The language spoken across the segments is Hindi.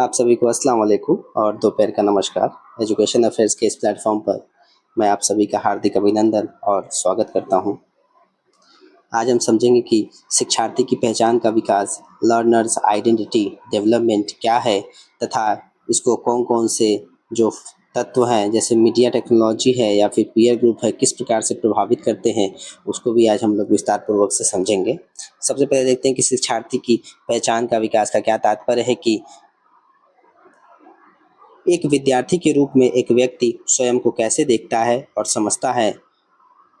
आप सभी को अस्सलाम वालेकुम और दोपहर का नमस्कार। एजुकेशन अफेयर्स के इस प्लेटफॉर्म पर मैं आप सभी का हार्दिक अभिनंदन और स्वागत करता हूं। आज हम समझेंगे कि शिक्षार्थी की पहचान का विकास, लर्नर्स आइडेंटिटी डेवलपमेंट क्या है तथा इसको कौन कौन से जो तत्व हैं जैसे मीडिया टेक्नोलॉजी है या फिर पीयर ग्रुप है किस प्रकार से प्रभावित करते हैं, उसको भी आज हम लोग विस्तार पूर्वक से समझेंगे। सबसे पहले देखते हैं कि शिक्षार्थी की पहचान का विकास का क्या तात्पर्य है कि एक विद्यार्थी के रूप में एक व्यक्ति स्वयं को कैसे देखता है और समझता है।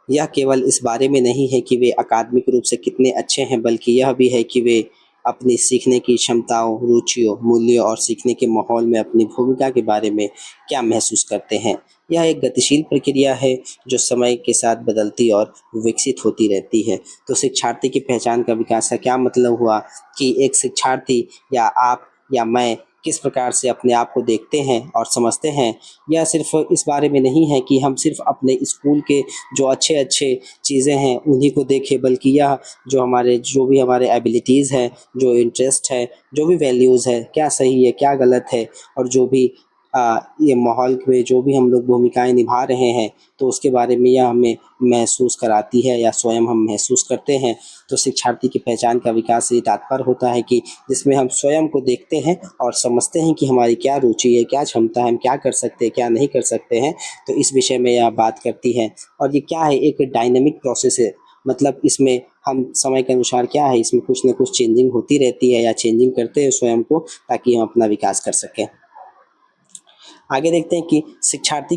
यह केवल इस बारे में नहीं है कि वे अकादमिक रूप से कितने अच्छे हैं, बल्कि यह भी है कि वे अपनी सीखने की क्षमताओं, रुचियों, मूल्यों और सीखने के माहौल में अपनी भूमिका के बारे में क्या महसूस करते हैं। यह एक गतिशील प्रक्रिया है जो समय के साथ बदलती और विकसित होती रहती है। तो शिक्षार्थी की पहचान का विकास का क्या मतलब हुआ कि एक शिक्षार्थी या आप या मैं किस प्रकार से अपने आप को देखते हैं और समझते हैं। यह सिर्फ इस बारे में नहीं है कि हम सिर्फ अपने स्कूल के जो अच्छे-अच्छे चीज़ें हैं उन्हीं को देखें, बल्कि यह जो भी हमारे एबिलिटीज़ हैं, जो इंटरेस्ट है, जो भी वैल्यूज़ है, क्या सही है, क्या गलत है और जो भी ये माहौल में जो भी हम लोग भूमिकाएँ निभा रहे हैं, तो उसके बारे में यह हमें महसूस कराती है या स्वयं हम महसूस करते हैं। तो शिक्षार्थी की पहचान का विकास से ये तात्पर्य होता है कि जिसमें हम स्वयं को देखते हैं और समझते हैं कि हमारी क्या रुचि है, क्या क्षमता है, हम क्या कर सकते हैं, क्या नहीं कर सकते हैं। तो इस विषय में यह बात करती है और ये क्या है, एक डायनामिक प्रोसेस है। मतलब इसमें हम समय के अनुसार क्या है, इसमें कुछ न कुछ चेंजिंग होती रहती है या चेंजिंग करते हैं स्वयं को, ताकि हम अपना विकास कर सकें। आगे देखते हैं कि शिक्षार्थी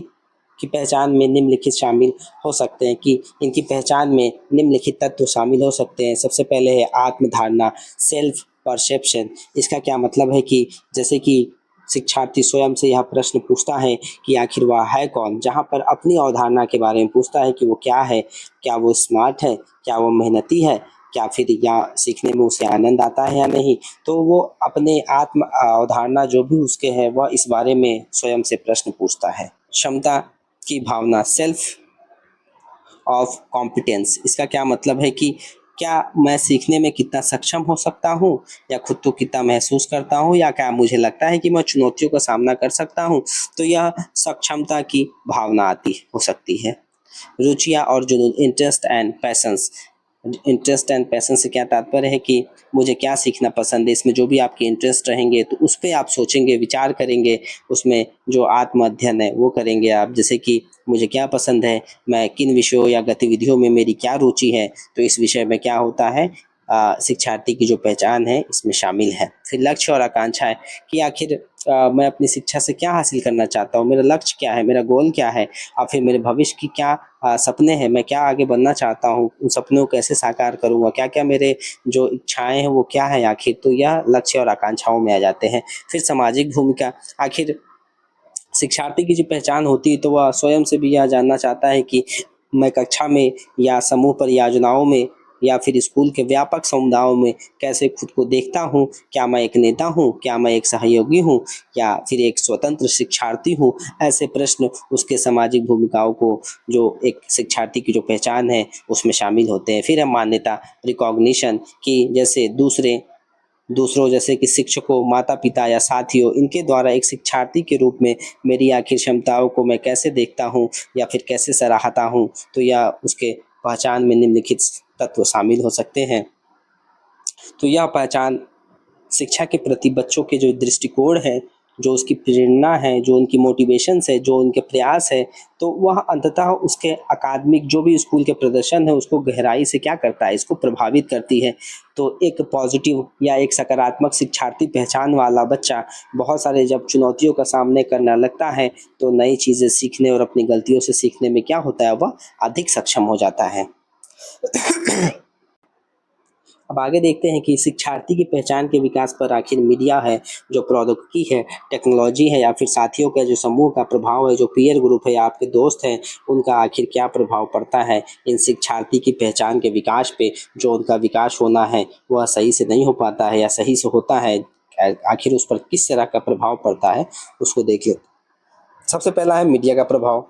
की पहचान में निम्नलिखित शामिल हो सकते हैं कि इनकी पहचान में निम्नलिखित तत्व शामिल हो सकते हैं। सबसे पहले है आत्मधारणा, सेल्फ परसेप्शन। इसका क्या मतलब है कि जैसे कि शिक्षार्थी स्वयं से यह प्रश्न पूछता है कि आखिर वह है कौन, जहाँ पर अपनी अवधारणा के बारे में पूछता है कि वो क्या है, क्या वो स्मार्ट है, क्या वो मेहनती है, क्या फिर या सीखने में उसे आनंद आता है या नहीं। तो वो अपने आत्म अवधारणा जो भी उसके है वह इस बारे में स्वयं से प्रश्न पूछता है। क्षमता की भावना, सेल्फ ऑफ कॉम्पिटेंस। इसका क्या मतलब है कि क्या मैं सीखने में कितना सक्षम हो सकता हूँ या खुद को कितना महसूस करता हूँ, या क्या मुझे लगता है कि मैं चुनौतियों का सामना कर सकता हूँ। तो यह सक्षमता की भावना आती हो सकती है। रुचियाँ और जुनून, interest and patience. Interest and passion से क्या तात्पर्य है कि मुझे क्या सीखना पसंद है, इसमें जो भी आपके इंटरेस्ट रहेंगे तो उस पे आप सोचेंगे, विचार करेंगे, उसमें जो आत्म अध्ययन है वो करेंगे आप। जैसे कि मुझे क्या पसंद है, मैं किन विषयों या गतिविधियों में मेरी क्या रुचि है, तो इस विषय में क्या होता है, शिक्षार्थी की जो पहचान है इसमें शामिल है। फिर लक्ष्य और आकांक्षाएं कि आखिर मैं अपनी शिक्षा से क्या हासिल करना चाहता हूँ, मेरा लक्ष्य क्या है, मेरा गोल क्या है, और फिर मेरे भविष्य की क्या सपने हैं, मैं क्या आगे बनना चाहता हूँ, उन सपनों को कैसे साकार करूँगा, क्या-क्या मेरे जो इच्छाएँ हैं वो क्या हैं आखिर। तो यह लक्ष्य और आकांक्षाओं में आ जाते हैं। फिर सामाजिक भूमिका, आखिर शिक्षार्थी की जो पहचान होती है तो वह स्वयं से भी यह जानना चाहता है कि मैं कक्षा में या समूह परियोजनाओं में या फिर स्कूल के व्यापक समुदायों में कैसे खुद को देखता हूँ। क्या मैं एक नेता हूँ, क्या मैं एक सहयोगी हूँ या फिर एक स्वतंत्र शिक्षार्थी हूँ। ऐसे प्रश्न उसके सामाजिक भूमिकाओं को जो एक शिक्षार्थी की जो पहचान है उसमें शामिल होते हैं। फिर है मान्यता, रिकॉग्निशन, कि जैसे दूसरों जैसे कि शिक्षकों, माता-पिता या साथियों, इनके द्वारा एक शिक्षार्थी के रूप में मेरी आखिर क्षमताओं को मैं कैसे देखता हूँ या फिर कैसे सराहता हूँ। तो यह उसके पहचान में निम्नलिखित तत्व शामिल हो सकते हैं। तो यह पहचान शिक्षा के प्रति बच्चों के जो दृष्टिकोण है, जो उसकी प्रेरणा है, जो उनकी मोटिवेशंस है, जो उनके प्रयास है, तो वह अंततः उसके अकादमिक जो भी स्कूल के प्रदर्शन है उसको गहराई से क्या करता है, इसको प्रभावित करती है। तो एक पॉजिटिव या एक सकारात्मक शिक्षार्थी पहचान वाला बच्चा बहुत सारे जब चुनौतियों का सामने करना लगता है तो नई चीज़ें सीखने और अपनी गलतियों से सीखने में क्या होता है, वह अधिक सक्षम हो जाता है। अब आगे देखते हैं कि शिक्षार्थी की पहचान के विकास पर आखिर मीडिया है, जो प्रौद्योगिकी है, टेक्नोलॉजी है या फिर साथियों का जो समूह का प्रभाव है, जो पीयर ग्रुप है या आपके दोस्त हैं, उनका आखिर क्या प्रभाव पड़ता है इन शिक्षार्थी की पहचान के विकास पे। जो उनका विकास होना है वह सही से नहीं हो पाता है या सही से होता है, आखिर उस पर किस तरह का प्रभाव पड़ता है उसको देखिए। सबसे पहला है मीडिया का प्रभाव।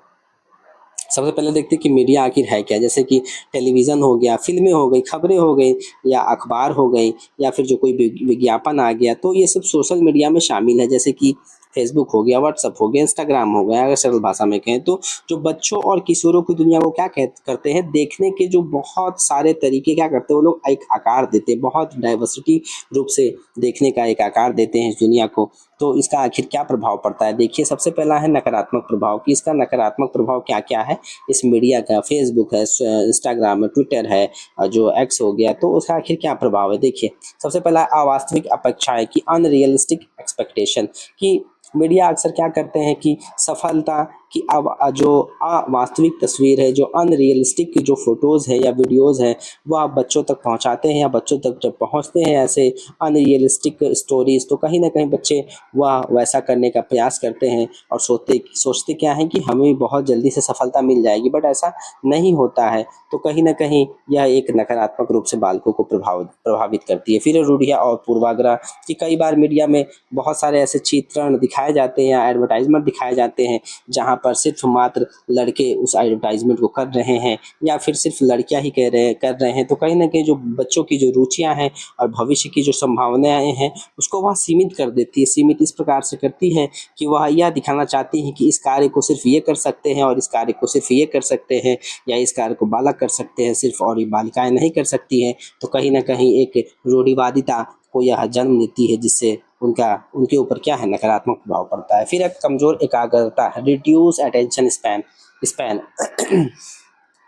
सबसे पहले देखते हैं कि मीडिया आखिर है क्या? जैसे कि टेलीविज़न हो गया, फ़िल्में हो गई, खबरें हो गई या अखबार हो गई या फिर जो कोई विज्ञापन आ गया, तो ये सब सोशल मीडिया में शामिल है। जैसे कि फ़ेसबुक हो गया, व्हाट्सएप हो गया, इंस्टाग्राम हो गया, अगर सरल भाषा में कहें तो। जो बच्चों और किशोरों की दुनिया को क्या करते हैं, देखने के जो बहुत सारे तरीके क्या करते हैं, वो लोग एक आकार देते हैं, बहुत डाइवर्सिटी रूप से देखने का एक आकार देते हैं इस दुनिया को। तो इसका आखिर क्या प्रभाव पड़ता है? देखिए, सबसे पहला है नकारात्मक प्रभाव कि इसका नकारात्मक प्रभाव क्या-क्या है इस मीडिया का। फ़ेसबुक है, इंस्टाग्राम है, ट्विटर है, जो एक्स हो गया, तो उसका आखिर क्या प्रभाव है? देखिए, सबसे पहला अवास्तविक अपेक्षाएँ कि अनरियलिस्टिक एक्सपेक्टेशन कि मीडिया अक्सर क्या करते हैं कि सफलता की अब जो अवास्तविक तस्वीर है, जो अनरियलिस्टिक जो फ़ोटोज़ है या वीडियोज़ हैं, वह बच्चों तक पहुँचाते हैं या बच्चों तक जब पहुँचते हैं ऐसे अनरियलिस्टिक स्टोरीज़, तो कहीं न कहीं बच्चे वह वैसा करने का प्रयास करते हैं और सोचते क्या हैं कि हमें बहुत जल्दी से सफलता मिल जाएगी, बट ऐसा नहीं होता है। तो कहीं न कहीं यह एक नकारात्मक रूप से बालकों को प्रभावित करती है। फिर रूढ़ियाँ और पूर्वाग्रह कि कई बार मीडिया में बहुत सारे ऐसे चित्रण दिखाए जाते हैं या एडवर्टाइज़मेंट दिखाए जाते हैं, जहाँ पर सिर्फ़ मात्र लड़के उस एडवर्टाइज़मेंट को कर रहे हैं या फिर सिर्फ़ लड़कियाँ ही कर रहे हैं। तो कहीं न कहीं जो बच्चों की जो रुचियाँ हैं और भविष्य की जो संभावनाएँ हैं, उसको वह सीमित कर देती है। सीमित इस प्रकार से करती है कि वह यह दिखाना चाहती है कि इस कार्य को सिर्फ़ ये कर सकते हैं और इस कार्य को सिर्फ़ ये कर सकते हैं, या इस कार्य को बालक कर सकते हैं सिर्फ़ और ये बालिकाएँ नहीं कर सकती हैं। तो कहीं न कहीं एक रूढ़िवादिता को यह जन्म देती है, जिससे उनके ऊपर क्या है, नकारात्मक प्रभाव पड़ता है। फिर एक कमज़ोर एकाग्रता, रिड्यूस अटेंशन स्पैन स्पैन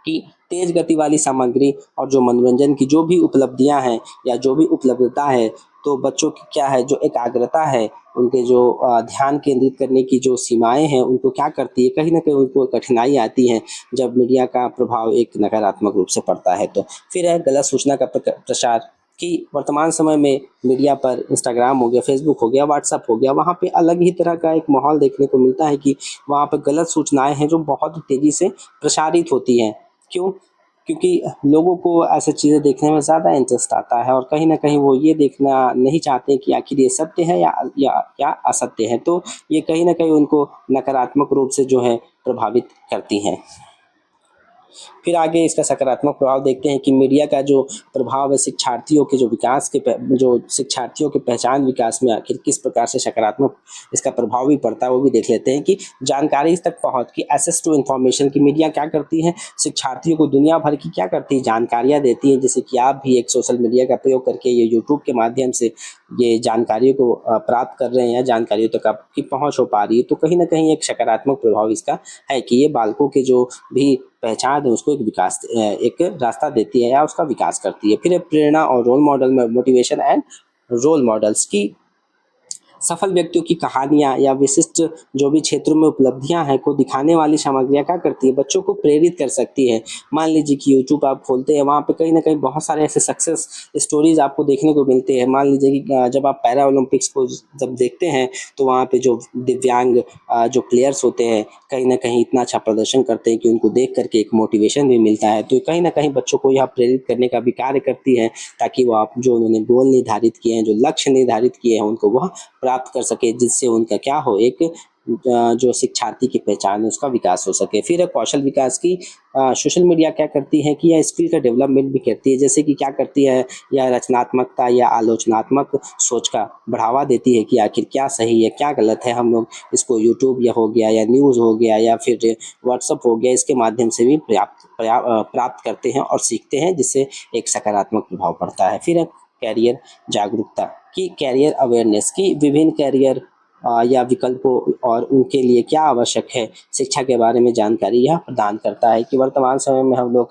कि तेज़ गति वाली सामग्री और जो मनोरंजन की जो भी उपलब्धियाँ हैं या जो भी उपलब्धता है, तो बच्चों की क्या है, जो एकाग्रता है, उनके जो ध्यान केंद्रित करने की जो सीमाएँ हैं, उनको क्या करती है, कहीं न कहीं उनको कठिनाई आती है, जब मीडिया का प्रभाव एक नकारात्मक रूप से पड़ता है तो। फिर है गलत सूचना का प्रसार कि वर्तमान समय में मीडिया पर इंस्टाग्राम हो गया, फ़ेसबुक हो गया, व्हाट्सएप हो गया, वहाँ पे अलग ही तरह का एक माहौल देखने को मिलता है कि वहाँ पे गलत सूचनाएँ हैं जो बहुत तेज़ी से प्रसारित होती हैं। क्यों? क्योंकि लोगों को ऐसी चीज़ें देखने में ज़्यादा इंटरेस्ट आता है और कहीं न कहीं वो ये देखना नहीं चाहते कि आखिर ये सत्य है या असत्य है। तो ये कहीं न कहीं उनको नकारात्मक रूप से जो है प्रभावित करती हैं। फिर आगे इसका सकारात्मक प्रभाव देखते हैं कि मीडिया का जो प्रभाव है शिक्षार्थियों के जो विकास के जो शिक्षार्थियों के पहचान विकास में आखिर किस प्रकार से सकारात्मक इसका प्रभाव भी पड़ता है, वो भी देख लेते हैं कि जानकारी तक पहुँच की एक्सेस टू इन्फॉर्मेशन की मीडिया क्या करती है, शिक्षार्थियों को दुनिया भर की क्या करती है, जानकारियाँ देती है। जैसे कि आप भी एक सोशल मीडिया का प्रयोग करके ये यूट्यूब के माध्यम से ये जानकारियों को प्राप्त कर रहे हैं, जानकारियों तक आपकी पहुँच हो पा रही है, तो कहीं न कहीं एक सकारात्मक प्रभाव इसका है कि ये बालकों के जो भी पहचान है उसको एक रास्ता देती है या उसका विकास करती है। फिर है प्रेरणा और रोल मॉडल में मोटिवेशन एंड रोल मॉडल्स की सफल व्यक्तियों की कहानियाँ या विशिष्ट जो भी क्षेत्रों में उपलब्धियाँ हैं को दिखाने वाली सामग्रियाँ क्या करती है, बच्चों को प्रेरित कर सकती है। मान लीजिए कि यूट्यूब आप खोलते हैं, वहाँ पे कहीं न कहीं बहुत सारे ऐसे सक्सेस स्टोरीज़ आपको देखने को मिलते हैं। मान लीजिए कि जब आप पैरा ओलंपिक्स को जब देखते हैं, तो वहाँ पे जो दिव्यांग जो प्लेयर्स होते हैं, कहीं न कहीं इतना अच्छा प्रदर्शन करते हैं कि उनको देख कर के एक मोटिवेशन भी मिलता है। तो कहीं न कहीं बच्चों को यह प्रेरित करने का भी कार्य करती है, ताकि वो आप जो उन्होंने गोल निर्धारित किए हैं, जो लक्ष्य निर्धारित किए हैं, उनको वह प्राप्त कर सके, जिससे उनका क्या हो, एक जो शिक्षार्थी की पहचान है उसका विकास हो सके। फिर है कौशल विकास की सोशल मीडिया क्या करती है कि यह स्किल का डेवलपमेंट भी करती है। जैसे कि क्या करती है, या रचनात्मकता या आलोचनात्मक सोच का बढ़ावा देती है कि आखिर क्या सही है, क्या गलत है। हम लोग इसको यूट्यूब या हो गया या न्यूज़ हो गया या फिर व्हाट्सएप हो गया, इसके माध्यम से भी प्राप्त करते हैं और सीखते हैं, जिससे एक सकारात्मक प्रभाव पड़ता है। फिर है कैरियर जागरूकता कि कैरियर अवेयरनेस की विभिन्न कैरियर या विकल्पों और उनके लिए क्या आवश्यक है, शिक्षा के बारे में जानकारी यह प्रदान करता है कि वर्तमान समय में हम लोग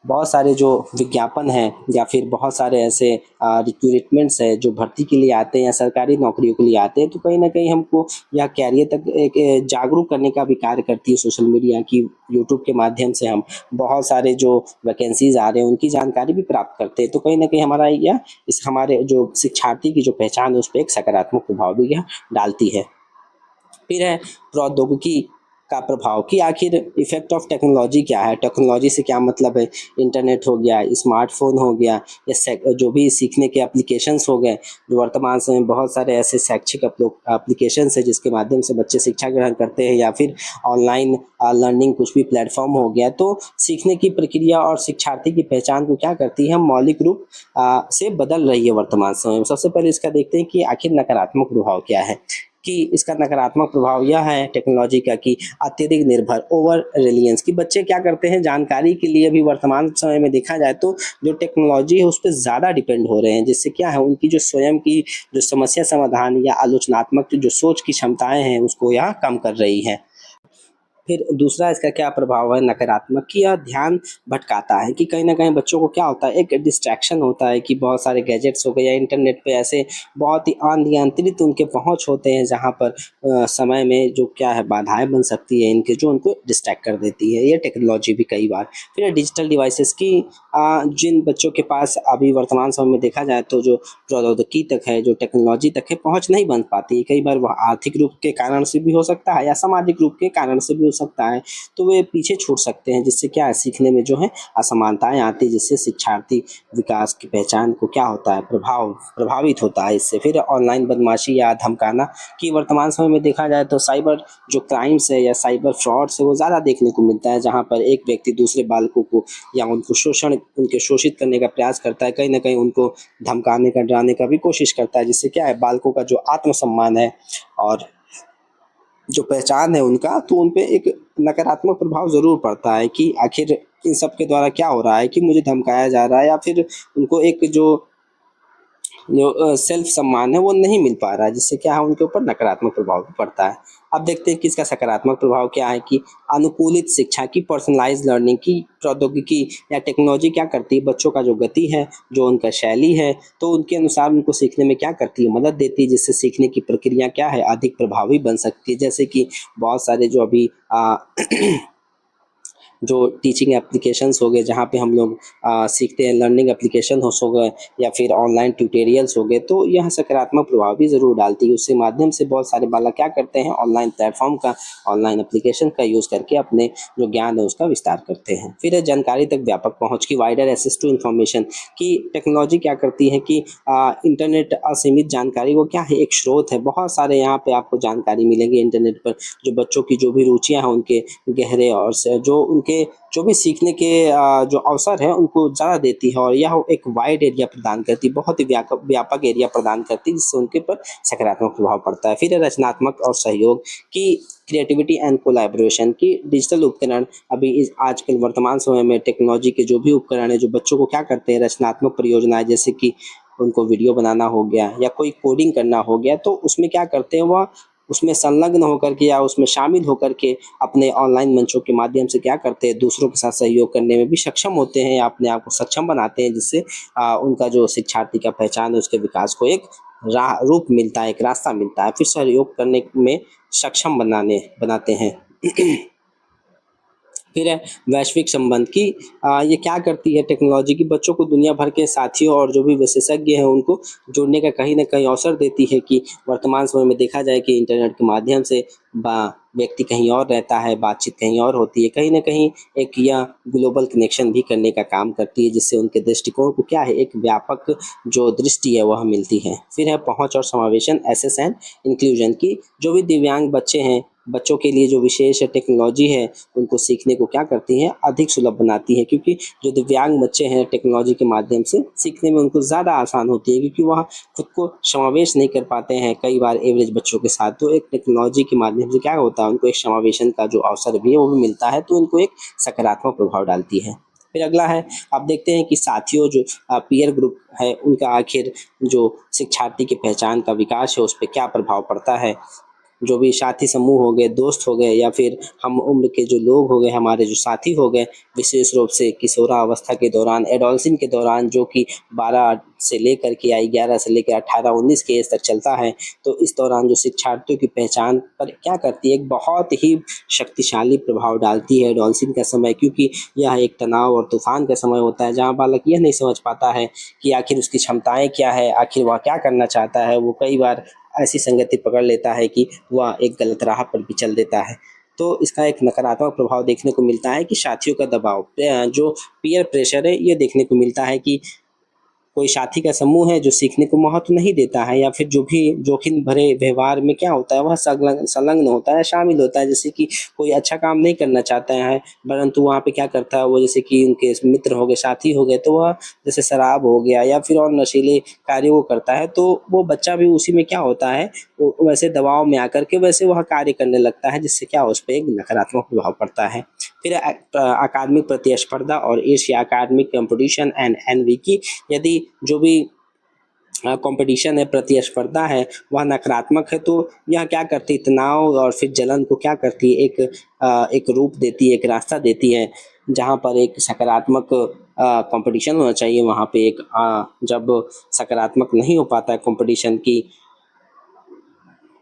बहुत सारे जो विज्ञापन हैं या फिर बहुत सारे ऐसे रिक्रूटमेंट्स हैं जो भर्ती के लिए आते हैं या सरकारी नौकरियों के लिए आते हैं, तो कहीं न कहीं हमको यह कैरियर तक एक जागरूक करने का भी कार्य करती है सोशल मीडिया की। यूट्यूब के माध्यम से हम बहुत सारे जो वैकेंसीज़ आ रहे हैं उनकी जानकारी भी प्राप्त करते हैं। तो कहीं न कहीं हमारा यह इस हमारे जो शिक्षार्थी की जो पहचान है उस पे एक सकारात्मक प्रभाव भी यह डालती है। फिर है प्रौद्योगिकी का प्रभाव कि आखिर इफ़ेक्ट ऑफ टेक्नोलॉजी क्या है, टेक्नोलॉजी से क्या मतलब है। इंटरनेट हो गया, स्मार्टफ़ोन हो गया या जो भी सीखने के एप्लीकेशंस हो गए, जो वर्तमान समय में बहुत सारे ऐसे शैक्षिक एप्लीकेशंस हैं जिसके माध्यम से बच्चे शिक्षा ग्रहण करते हैं, या फिर ऑनलाइन लर्निंग कुछ भी प्लेटफॉर्म हो गया। तो सीखने की प्रक्रिया और शिक्षार्थी की पहचान को क्या करती है, मौलिक रूप से बदल रही है वर्तमान समय में। सबसे पहले इसका देखते हैं कि आखिर नकारात्मक प्रभाव क्या है। कि इसका नकारात्मक प्रभाव यह है टेक्नोलॉजी का कि अत्यधिक निर्भर, ओवर रिलायंस, कि बच्चे क्या करते हैं जानकारी के लिए भी वर्तमान समय में देखा जाए तो जो टेक्नोलॉजी है उस पर ज़्यादा डिपेंड हो रहे हैं, जिससे क्या है उनकी जो स्वयं की जो समस्या समाधान या आलोचनात्मक जो सोच की क्षमताएं हैं उसको यह कम कर रही हैं। फिर दूसरा इसका क्या प्रभाव है नकारात्मक, कि यह ध्यान भटकाता है, कि कहीं न कहीं बच्चों को क्या होता है, एक डिस्ट्रैक्शन होता है कि बहुत सारे गैजेट्स हो गए या इंटरनेट पे ऐसे बहुत ही अनियंत्रित उनके पहुँच होते हैं जहाँ पर समय में जो क्या है बाधाएँ बन सकती है इनके, जो उनको डिस्ट्रैक्ट कर देती है। ये टेक्नोलॉजी भी कई बार। फिर डिजिटल डिवाइसेज़ की जिन बच्चों के पास अभी वर्तमान समय में देखा जाए तो जो प्रौद्योगिकी तक है, जो टेक्नोलॉजी तक है पहुँच नहीं बन पाती है। कई बार वह आर्थिक रूप के कारण से भी हो सकता है या सामाजिक रूप के कारण से भी हो सकता है, तो वे पीछे छूट सकते हैं, जिससे क्या है सीखने में जो है असमानताएँ आती हैं, जिससे शिक्षार्थी विकास की पहचान को क्या होता है प्रभावित होता है इससे। फिर ऑनलाइन बदमाशी या धमकाना, कि वर्तमान समय में देखा जाए तो साइबर जो क्राइम्स है या साइबर फ्रॉड्स है वो ज़्यादा देखने को मिलता है, जहाँ पर एक व्यक्ति दूसरे बालकों को या उनको शोषित करने का प्रयास करता है, कहीं न कहीं उनको धमकाने का, डराने का भी कोशिश करता है, जिससे क्या है बालकों का जो आत्मसम्मान है और जो पहचान है उनका, तो उन पे एक नकारात्मक प्रभाव ज़रूर पड़ता है कि आखिर इन सब के द्वारा क्या हो रहा है कि मुझे धमकाया जा रहा है, या फिर उनको एक जो सेल्फ सम्मान है वो नहीं मिल पा रहा है, जिससे क्या है उनके ऊपर नकारात्मक प्रभाव भी पड़ता है। अब देखते हैं कि इसका सकारात्मक प्रभाव क्या है, कि अनुकूलित शिक्षा की पर्सनलाइज़ लर्निंग, की प्रौद्योगिकी या टेक्नोलॉजी क्या करती है बच्चों का जो गति है, जो उनका शैली है, तो उनके अनुसार उनको सीखने में क्या करती है, मदद देती है, जिससे सीखने की प्रक्रिया क्या है अधिक प्रभावी बन सकती है। जैसे कि बहुत सारे जो अभी जो टीचिंग एप्लीकेशंस हो गए जहाँ पे हम लोग सीखते हैं, लर्निंग एप्लीकेशन हो गए या फिर ऑनलाइन ट्यूटोरियल्स हो गए, तो यह सकारात्मक प्रभाव भी ज़रूर डालती है। उसके माध्यम से बहुत सारे बालक क्या करते हैं ऑनलाइन प्लेटफॉर्म का, ऑनलाइन एप्लीकेशन का यूज़ करके अपने जो ज्ञान है उसका विस्तार करते हैं। फिर है जानकारी तक व्यापक पहुँच, की वाइडर एक्सेस टू इन्फॉर्मेशन, की टेक्नोलॉजी क्या करती है कि इंटरनेट असीमित जानकारी को क्या है एक स्रोत है, बहुत सारे यहाँ पे आपको जानकारी मिलेंगे इंटरनेट पर, जो बच्चों की जो भी रुचियाँ हैं उनके गहरे और जो उनके जो भी सीखने के जो अवसर है उनको ज़्यादा देती है, और यह एक वाइड एरिया प्रदान करती है, बहुत ही व्यापक एरिया प्रदान करती है, जिससे उनके पर सकारात्मक प्रभाव पड़ता है। फिर है रचनात्मक और सहयोग, की क्रिएटिविटी एंड कोलैबोरेशन, की डिजिटल उपकरण अभी इस आजकल वर्तमान समय में टेक्नोलॉजी के जो भी उपकरण है जो बच्चों को क्या करते हैं रचनात्मक परियोजनाएं, जैसे कि उनको वीडियो बनाना हो गया या कोई कोडिंग करना हो गया, तो उसमें क्या करते हैं वह उसमें संलग्न होकर के या उसमें शामिल होकर के अपने ऑनलाइन मंचों के माध्यम से क्या करते हैं दूसरों के साथ सहयोग करने में भी सक्षम होते हैं या अपने आप को सक्षम बनाते हैं, जिससे उनका जो शिक्षार्थी का पहचान है उसके विकास को एक राह रूप मिलता है, एक रास्ता मिलता है, फिर सहयोग करने में सक्षम बनाते हैं। फिर है वैश्विक संबंध, की ये क्या करती है टेक्नोलॉजी की बच्चों को दुनिया भर के साथियों और जो भी विशेषज्ञ हैं उनको जोड़ने का कहीं न कहीं अवसर देती है, कि वर्तमान समय में देखा जाए कि इंटरनेट के माध्यम से व्यक्ति कहीं और रहता है, बातचीत कहीं और होती है, कहीं न कहीं एक यह ग्लोबल कनेक्शन भी करने का काम करती है, जिससे उनके दृष्टिकोण को क्या है एक व्यापक जो दृष्टि है वह मिलती है। फिर है पहुँच और समावेशन, एक्सेस एंड इंक्लूजन, की जो भी दिव्यांग बच्चे हैं, बच्चों के लिए जो विशेष टेक्नोलॉजी है उनको सीखने को क्या करती है अधिक सुलभ बनाती है, क्योंकि जो दिव्यांग बच्चे हैं टेक्नोलॉजी के माध्यम से सीखने में उनको ज़्यादा आसान होती है, क्योंकि वह खुद को समावेश नहीं कर पाते हैं कई बार एवरेज बच्चों के साथ, तो एक टेक्नोलॉजी के माध्यम से क्या होता है उनको एक समावेशन का जो अवसर भी है वो भी मिलता है, तो उनको एक सकारात्मक प्रभाव डालती है। फिर अगला है, आप देखते हैं कि साथियों जो पीयर ग्रुप है उनका आखिर जो शिक्षार्थी की पहचान का विकास है उस पर क्या प्रभाव पड़ता है। जो भी साथी समूह हो गए, दोस्त हो गए या फिर हम उम्र के जो लोग हो गए, हमारे जो साथी हो गए, विशेष रूप से किशोरावस्था के दौरान, एडोलसेंस के दौरान, जो कि 12 से लेकर के या 11 से लेकर 18-19 के एज तक चलता है, तो इस दौरान जो शिक्षार्थियों की पहचान पर क्या करती है, एक बहुत ही शक्तिशाली प्रभाव डालती है एडोलसेंस का समय, क्योंकि यह एक तनाव और तूफान का समय होता है, जहाँ बालक यह नहीं समझ पाता है कि आखिर उसकी क्षमताएँ क्या है, आखिर वह क्या करना चाहता है। वो कई बार ऐसी संगति पकड़ लेता है कि वह एक गलत राह पर भी चल देता है। तो इसका एक नकारात्मक प्रभाव देखने को मिलता है कि साथियों का दबाव, जो पीयर प्रेशर है, ये देखने को मिलता है कि कोई साथी का समूह है जो सीखने को महत्व नहीं देता है, या फिर जो भी जोखिम भरे व्यवहार में क्या होता है, वह संलग्न होता है, शामिल होता है। जैसे कि कोई अच्छा काम नहीं करना चाहता है, परंतु वहाँ पे क्या करता है वो, जैसे कि उनके मित्र हो गए, साथी हो गए, तो वह जैसे शराब हो गया या फिर और नशीले कार्यों को करता है, तो वो बच्चा भी उसी में क्या होता है, वो वैसे दबाव में आकर के वैसे वह कार्य करने लगता है, जिससे क्या उस पर एक नकारात्मक प्रभाव पड़ता है। फिर अकादमिक प्रतिस्पर्धा और ईर्ष्या, अकादमिक कंपटीशन एंड एनवी की, यदि जो भी कंपटीशन है, प्रतिस्पर्धा है, वह नकारात्मक है, तो यह क्या करती है, तनाव और फिर जलन को क्या करती है, एक रूप देती है, एक रास्ता देती है। जहाँ पर एक सकारात्मक कंपटीशन होना चाहिए, वहाँ पे एक जब सकारात्मक नहीं हो पाता है कंपटीशन की,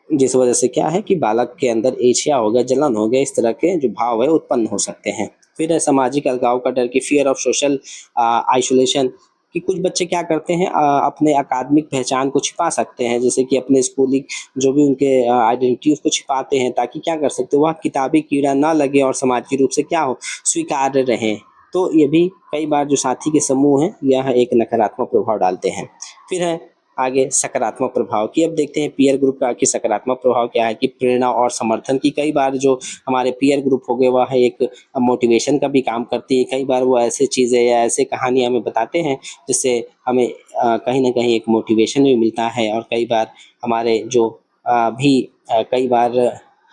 जिस वजह से क्या है कि बालक के अंदर ईर्ष्या हो गया, जलन हो गया, इस तरह के जो भाव है उत्पन्न हो सकते हैं। फिर है सामाजिक अलगाव का डर, की फियर ऑफ सोशल आइसोलेशन, कि कुछ बच्चे क्या करते हैं, अपने अकादमिक पहचान को छिपा सकते हैं, जैसे कि अपने स्कूली जो भी उनके आइडेंटिटी उसको छिपाते हैं, ताकि क्या कर सकते हो, वह किताबी कीड़ा ना लगे और सामाजिक रूप से क्या हो, स्वीकार्य रहें। तो ये भी कई बार जो साथी के समूह हैं, यह एक नकारात्मक प्रभाव डालते हैं। फिर है आगे सकारात्मक प्रभाव की। अब देखते हैं पीयर ग्रुप का कि सकारात्मक प्रभाव क्या है, कि प्रेरणा और समर्थन की। कई बार जो हमारे पीयर ग्रुप हो गए, वह है एक मोटिवेशन का भी काम करती है। कई बार वो ऐसे चीज़ें या ऐसे कहानी हमें बताते हैं, जिससे हमें कहीं ना कहीं एक मोटिवेशन भी मिलता है। और कई बार हमारे जो कई बार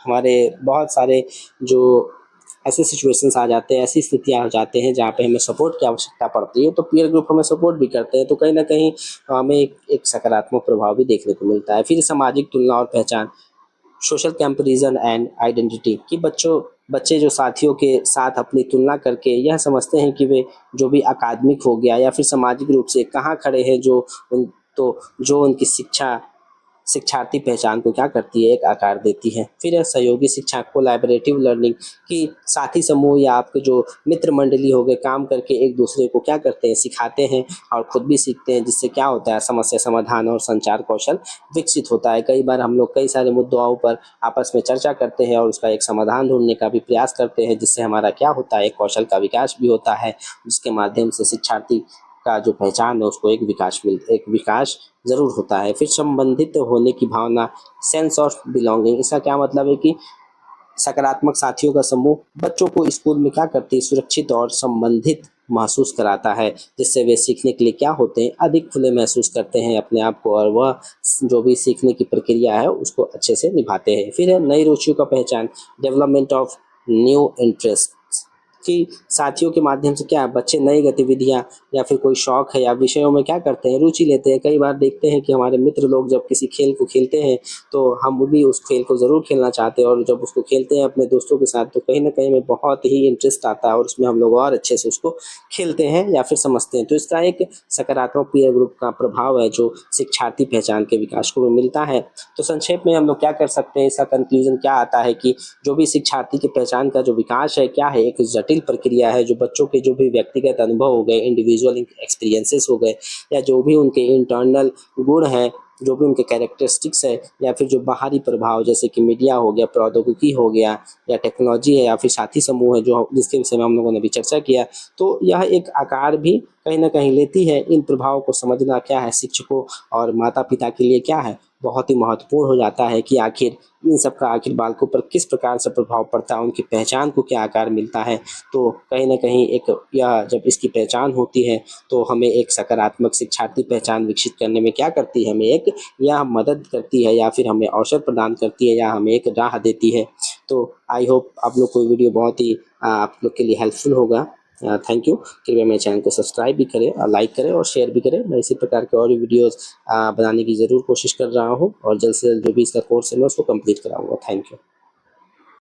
हमारे बहुत सारे जो ऐसे सिचुएशंस आ जाते हैं, ऐसी स्थितियाँ आ जाते हैं जहाँ पे हमें सपोर्ट की आवश्यकता पड़ती है, तो पीयर ग्रुप हमें सपोर्ट भी करते हैं, तो कहीं न कहीं हमें एक सकारात्मक प्रभाव भी देखने को मिलता है। फिर सामाजिक तुलना और पहचान, सोशल कंपैरिजन एंड आइडेंटिटी, कि बच्चे जो साथियों के साथ अपनी तुलना करके यह समझते हैं कि वे जो भी अकादमिक हो गया या फिर सामाजिक रूप से कहाँ खड़े हैं, जो उनकी शिक्षार्थी पहचान को क्या करती है, एक आकार देती है। फिर है सहयोगी शिक्षा, कोलैबोरेटिव लर्निंग, कि साथी समूह या आपके जो मित्र मंडली हो गए, काम करके एक दूसरे को क्या करते हैं, सिखाते हैं और खुद भी सीखते हैं, जिससे क्या होता है, समस्या समाधान और संचार कौशल विकसित होता है। कई बार हम लोग कई सारे मुद्दों पर आपस में चर्चा करते हैं और उसका एक समाधान ढूंढने का भी प्रयास करते हैं, जिससे हमारा क्या होता है, एक कौशल का विकास भी होता है, जिसके माध्यम से शिक्षार्थी का जो पहचान है उसको एक विकास ज़रूर होता है। फिर संबंधित होने की भावना, सेंस ऑफ बिलोंगिंग, इसका क्या मतलब है कि सकारात्मक साथियों का समूह बच्चों को स्कूल में क्या करती है, सुरक्षित और संबंधित महसूस कराता है, जिससे वे सीखने के लिए क्या होते हैं, अधिक खुले महसूस करते हैं अपने आप को, और वह जो भी सीखने की प्रक्रिया है उसको अच्छे से निभाते हैं। फिर है नई रुचियों का पहचान, डेवलपमेंट ऑफ न्यू इंटरेस्ट, कि साथियों के माध्यम से क्या बच्चे नई गतिविधियां या फिर कोई शौक है या विषयों में क्या करते हैं, रुचि लेते हैं। कई बार देखते हैं कि हमारे मित्र लोग जब किसी खेल को खेलते हैं, तो हम भी उस खेल को ज़रूर खेलना चाहते हैं, और जब उसको खेलते हैं अपने दोस्तों के साथ, तो कहीं ना कहीं हमें बहुत ही इंटरेस्ट आता है और उसमें हम लोग और अच्छे से उसको खेलते हैं या फिर समझते हैं। तो इसका एक सकारात्मक पीयर ग्रुप का प्रभाव है जो शिक्षार्थी पहचान के विकास को मिलता है। तो संक्षेप में हम लोग क्या कर सकते हैं, इसका कंक्लूजन क्या आता है कि जो भी शिक्षार्थी की पहचान का जो विकास है, क्या है, एक जटिल प्रक्रिया है, जो बच्चों के जो भी व्यक्तिगत अनुभव हो गए, इंडिविजुअल एक्सपीरियंसेस हो गए, या जो भी उनके इंटरनल गुण हैं, जो भी उनके कैरेक्टरिस्टिक्स है, या फिर जो बाहरी प्रभाव जैसे कि मीडिया हो गया, प्रौद्योगिकी हो गया, या टेक्नोलॉजी है, या फिर साथी समूह है, जो जिसके विषय में हम लोगों ने भी चर्चा किया, तो यह एक आकार भी कहीं ना कहीं लेती है। इन प्रभावों को समझना क्या है, शिक्षकों और माता पिता के लिए क्या है, बहुत ही महत्वपूर्ण हो जाता है कि आखिर इन सब का आखिर बालकों पर किस प्रकार से प्रभाव पड़ता है, उनकी पहचान को क्या आकार मिलता है। तो कहीं ना कहीं एक यह जब इसकी पहचान होती है, तो हमें एक सकारात्मक शिक्षार्थी पहचान विकसित करने में क्या करती है, हमें एक यह मदद करती है, या फिर हमें अवसर प्रदान करती है, या हमें एक राह देती है। तो आई होप आप लोग को वीडियो बहुत ही आप लोग के लिए हेल्पफुल होगा। Thank you. कृपया मेरे चैनल को सब्सक्राइब भी करें और लाइक करें और शेयर भी करें। मैं इसी प्रकार के और भी वीडियोस बनाने की ज़रूर कोशिश कर रहा हूँ, और जल्द से जल्द जो भी इसका कोर्स है मैं उसको कंप्लीट कराऊंगा। Thank you.